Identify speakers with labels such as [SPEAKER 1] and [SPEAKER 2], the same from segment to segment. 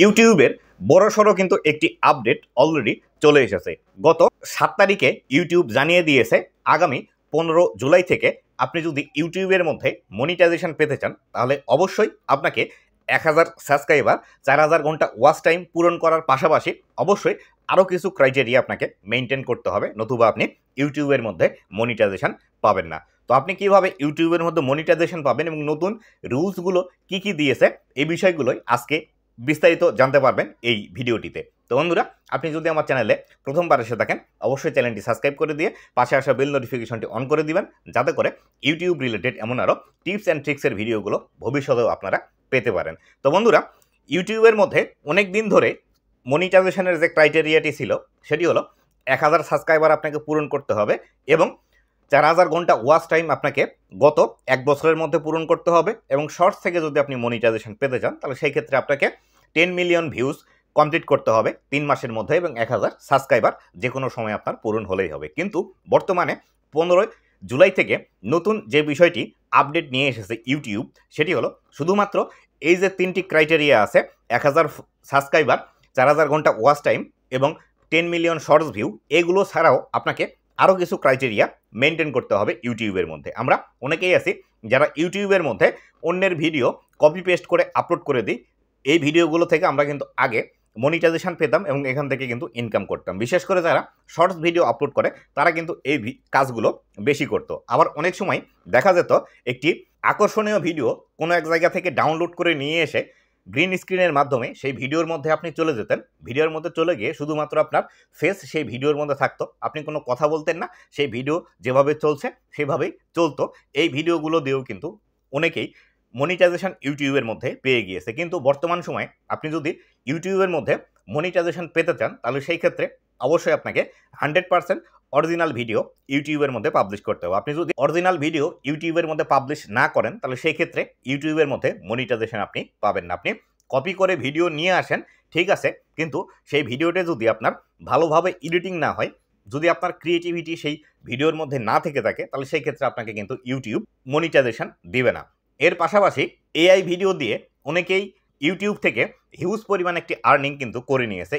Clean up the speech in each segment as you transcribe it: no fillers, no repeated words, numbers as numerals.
[SPEAKER 1] ইউটিউবের বড়সড় কিন্তু একটি আপডেট অলরেডি চলে এসেছে। গত 7 তারিখে ইউটিউব জানিয়ে দিয়েছে আগামী 15 জুলাই থেকে আপনি যদি ইউটিউবের মধ্যে মনিটাইজেশন পেতে চান তাহলে অবশ্যই আপনাকে 1000 সাবস্ক্রাইবার 4000 ঘন্টা ওয়াচ টাইম পূরণ করার পাশাপাশি অবশ্যই আরও কিছু ক্রাইটেরিয়া আপনাকে মেনটেন করতে হবে, নতুবা আপনি ইউটিউবের মধ্যে মনিটাইজেশন পাবেন না। তো আপনি কিভাবে ইউটিউবের মধ্যে মনিটাইজেশন পাবেন এবং নতুন রুলসগুলো কি কি দিয়েছে এই বিষয়গুলোই আজকে বিস্তারিত জানতে পারবেন এই ভিডিওটিতে। তো বন্ধুরা, আপনি যদি আমার চ্যানেলে প্রথমবার এসে থাকেন অবশ্যই চ্যানেলটি সাবস্ক্রাইব করে দিয়ে পাশে আসা বেল নোটিফিকেশনটি অন করে দিবেন, যাতে করে ইউটিউব রিলেটেড এমন আরও টিপস অ্যান্ড ট্রিক্সের ভিডিওগুলো ভবিষ্যতেও আপনারা পেতে পারেন। তো বন্ধুরা, ইউটিউবের মধ্যে অনেক দিন ধরে মনিটাইজেশনের যে ক্রাইটেরিয়াটি ছিল সেটি হলো 1000 সাবস্ক্রাইবার আপনাকে পূরণ করতে হবে এবং 4000 ঘন্টা ওয়াচ টাইম আপনাকে গত 1 বছরের মধ্যে পূরণ করতে হবে এবং শর্টস থেকে যদি আপনি মনিটাইজেশন পেতে চান তাহলে সেই ক্ষেত্রে আপনাকে 10 মিলিয়ন ভিউজ কমপ্লিট করতে হবে 3 মাসের মধ্যে এবং 1000 সাবস্ক্রাইবার যে কোনো সময় আপনার পূরণ হলেই হবে। কিন্তু বর্তমানে 15 জুলাই থেকে নতুন যে বিষয়টি আপডেট নিয়ে এসেছে ইউটিউব, সেটি হলো শুধুমাত্র এই যে 3টি ক্রাইটেরিয়া আছে 1000 সাবস্ক্রাইবার, 4000 ঘন্টা ওয়াচ টাইম এবং 10 মিলিয়ন শর্টস ভিউ, এগুলো ছাড়াও আপনাকে আরও কিছু ক্রাইটেরিয়া মেনটেন করতে হবে ইউটিউবের মধ্যে। আমরা অনেকেই আছি যারা ইউটিউবের মধ্যে অন্যের ভিডিও কপি পেস্ট করে আপলোড করে দিই। এই ভিডিওগুলো থেকে আমরা কিন্তু আগে মনিটাইজেশন পেতাম এবং এখান থেকে কিন্তু ইনকাম করতাম। বিশেষ করে যারা শর্টস ভিডিও আপলোড করে তারা কিন্তু এই কাজগুলো বেশি করতো। আবার অনেক সময় দেখা যেত একটি আকর্ষণীয় ভিডিও কোনো এক জায়গা থেকে ডাউনলোড করে নিয়ে এসে গ্রিন স্ক্রিনের মাধ্যমে সেই ভিডিওর মধ্যে আপনি চলে যেতেন। ভিডিওর মধ্যে চলে গিয়ে শুধুমাত্র আপনার ফেস সেই ভিডিওর মধ্যে থাকতো, আপনি কোনো কথা বলতেন না, সেই ভিডিও যেভাবে চলছে সেভাবেই চলতো। এই ভিডিওগুলো দিয়েও কিন্তু অনেকেই মনিটাইজেশন ইউটিউবের মধ্যে পেয়ে গিয়েছে। কিন্তু বর্তমান সময়ে আপনি যদি ইউটিউবের মধ্যে মনিটাইজেশন পেতে চান তাহলে সেই ক্ষেত্রে অবশ্যই আপনাকে 100% অরিজিনাল ভিডিও ইউটিউবের মধ্যে পাবলিশ করতে হবে। আপনি যদি অরিজিনাল ভিডিও ইউটিউবের মধ্যে পাবলিশ না করেন তাহলে সেই ক্ষেত্রে ইউটিউবের মধ্যে মনিটাইজেশন আপনি পাবেন না। আপনি কপি করে ভিডিও নিয়ে আসেন, ঠিক আছে, কিন্তু সেই ভিডিওটা যদি আপনার ভালোভাবে এডিটিং না হয়, যদি আপনার ক্রিয়েটিভিটি সেই ভিডিওর মধ্যে না থেকে থাকে তাহলে সেই ক্ষেত্রে আপনাকে কিন্তু ইউটিউব মনিটাইজেশন দিবে না। এর পাশাপাশি এআই ভিডিও দিয়ে অনেকেই ইউটিউব থেকে হিউজ পরিমাণ একটি আর্নিং কিন্তু করে নিয়েছে।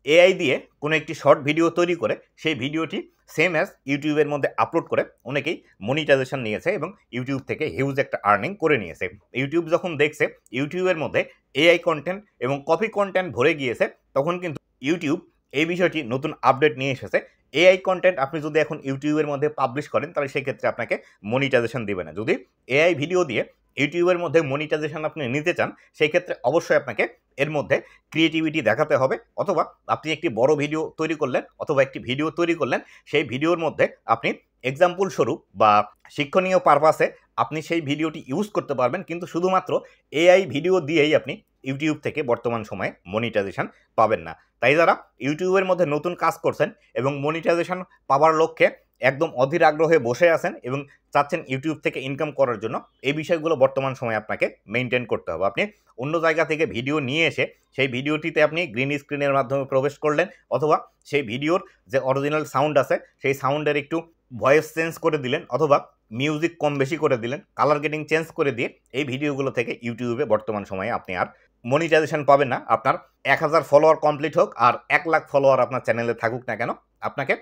[SPEAKER 1] এআই দিয়ে কোনো একটি শর্ট ভিডিও তৈরি করে সেই ভিডিওটি সেম অ্যাজ ইউটিউবের মধ্যে আপলোড করে অনেকেই মনিটাইজেশন নিয়েছে এবং ইউটিউব থেকে হিউজ একটা আর্নিং করে নিয়েছে। ইউটিউব যখন দেখছে ইউটিউবের মধ্যে এআই কন্টেন্ট এবং কপি কন্টেন্ট ভরে গিয়েছে, তখন কিন্তু ইউটিউব এই বিষয়টি নতুন আপডেট নিয়ে এসেছে। এআই কন্টেন্ট আপনি যদি এখন ইউটিউবের মধ্যে পাবলিশ করেন তাহলে সেক্ষেত্রে আপনাকে মনিটাইজেশন দেবে না। যদি এআই ভিডিও দিয়ে ইউটিউবের মধ্যে মনিটাইজেশন আপনি নিতে চান সেই ক্ষেত্রে অবশ্যই আপনাকে এর মধ্যে ক্রিয়েটিভিটি দেখাতে হবে, অথবা আপনি একটি বড় ভিডিও তৈরি করলেন অথবা একটি ভিডিও তৈরি করলেন, সেই ভিডিওর মধ্যে আপনি এক্সাম্পল স্বরূপ বা শিক্ষণীয় পারপাসে আপনি সেই ভিডিওটি ইউজ করতে পারবেন, কিন্তু শুধুমাত্র এআই ভিডিও দিয়েই আপনি ইউটিউব থেকে বর্তমান সময়ে মনিটাইজেশন পাবেন না। তাই যারা ইউটিউবের মধ্যে নতুন কাজ করছেন এবং মনিটাইজেশন পাওয়ার লক্ষ্যে একদম অধীর আগ্রহে বসে আছেন এবং চাচ্ছেন ইউটিউব থেকে ইনকাম করার জন্য, এই বিষয়গুলো বর্তমান সময়ে আপনাকে মেনটেন করতে হবে। আপনি অন্য জায়গা থেকে ভিডিও নিয়ে এসে সেই ভিডিওটিতে আপনি গ্রিন স্ক্রিনের মাধ্যমে প্রবেশ করলেন, অথবা সেই ভিডিওর যে অরিজিনাল সাউন্ড আছে সেই সাউন্ডের একটু ভয়েস চেঞ্জ করে দিলেন, অথবা মিউজিক কম বেশি করে দিলেন, কালার গ্রেডিং চেঞ্জ করে দিয়ে এই ভিডিওগুলো থেকে ইউটিউবে বর্তমান সময়ে আপনি আর মনিটাইজেশন পাবেন না। আপনার 1000 ফলোয়ার কমপ্লিট হোক আর 1 লাখ ফলোয়ার আপনার চ্যানেলে থাকুক না কেন, আপনাকে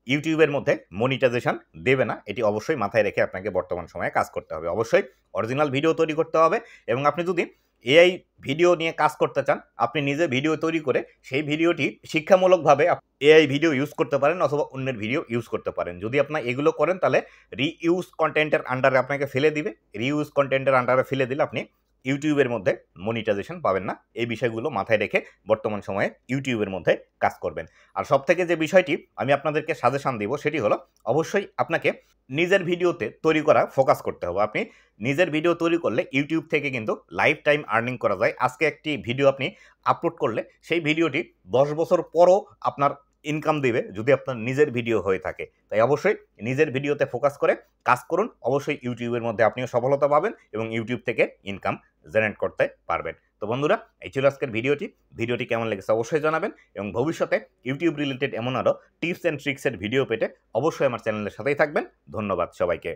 [SPEAKER 1] ইউটিউবের মধ্যে মনিটাইজেশন দেবে না। এটি অবশ্যই মাথায় রেখে আপনাকে বর্তমান সময়ে কাজ করতে হবে। অবশ্যই অরিজিনাল ভিডিও তৈরি করতে হবে এবং আপনি যদি এআই ভিডিও নিয়ে কাজ করতে চান আপনি নিজে ভিডিও তৈরি করে সেই ভিডিওটি শিক্ষামূলকভাবে এআই ভিডিও ইউজ করতে পারেন অথবা অন্যের ভিডিও ইউজ করতে পারেন। যদি আপনার এগুলো করেন তাহলে রিইউজ কন্টেন্টের আন্ডারে আপনাকে ফেলে দিবে। রিইউজ কন্টেন্টের আন্ডারে ফেলে দিলে আপনি ইউটিউবের মধ্যে মনিটাইজেশন পাবেন না। এই বিষয়গুলো মাথায় রেখে বর্তমান সময়ে ইউটিউবের মধ্যে কাজ করবেন। আর সবথেকে যে বিষয়টি আমি আপনাদেরকে সাজেশন দিব সেটি হলো অবশ্যই আপনাকে নিজের ভিডিওতে তৈরি করা ফোকাস করতে হবে। আপনি নিজের ভিডিও তৈরি করলে ইউটিউব থেকে কিন্তু লাইফ টাইম আর্নিং করা যায়। আজকে একটি ভিডিও আপনি আপলোড করলে সেই ভিডিওটি 10 বছর পরও আপনার ইনকাম দিবে যদি আপনার নিজের ভিডিও হয়ে থাকে। তাই অবশ্যই নিজের ভিডিওতে ফোকাস করে কাজ করুন। অবশ্যই ইউটিউবের মধ্যে আপনিও সফলতা পাবেন এবং ইউটিউব থেকে ইনকাম জেনারেট করতে পারবেন। তো বন্ধুরা, এই ছিল আজকের ভিডিওটি কেমন লেগেছে অবশ্যই জানাবেন এবং ভবিষ্যতে ইউটিউব রিলেটেড এমন আরও টিপস অ্যান্ড ট্রিক্সের ভিডিও পেতে অবশ্যই আমার চ্যানেলের সাথেই থাকবেন। ধন্যবাদ সবাইকে।